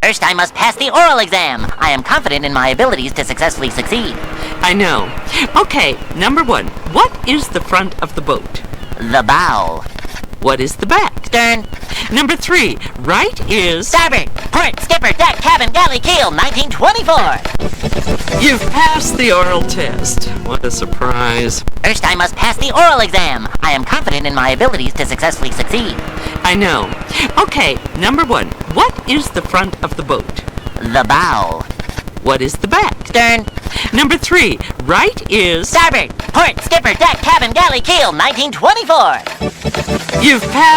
First, I must pass the oral exam. I am confident in my abilities to successfully succeed. I know. Okay, number 1. What is the front of the boat? The bow. What is the back? Stern. Number 3. Right is... Starboard. Port, skipper, deck, cabin, galley, keel, 1924. You've passed the oral test. What a surprise. First, I must pass the oral exam. I am confident in my abilities to successfully succeed. I know. Okay, number 1. What is the front of the boat? The bow. What is the back? Stern. Number 3. Right is... Starboard. Port, skipper, deck, cabin, galley, keel, 1924. You've passed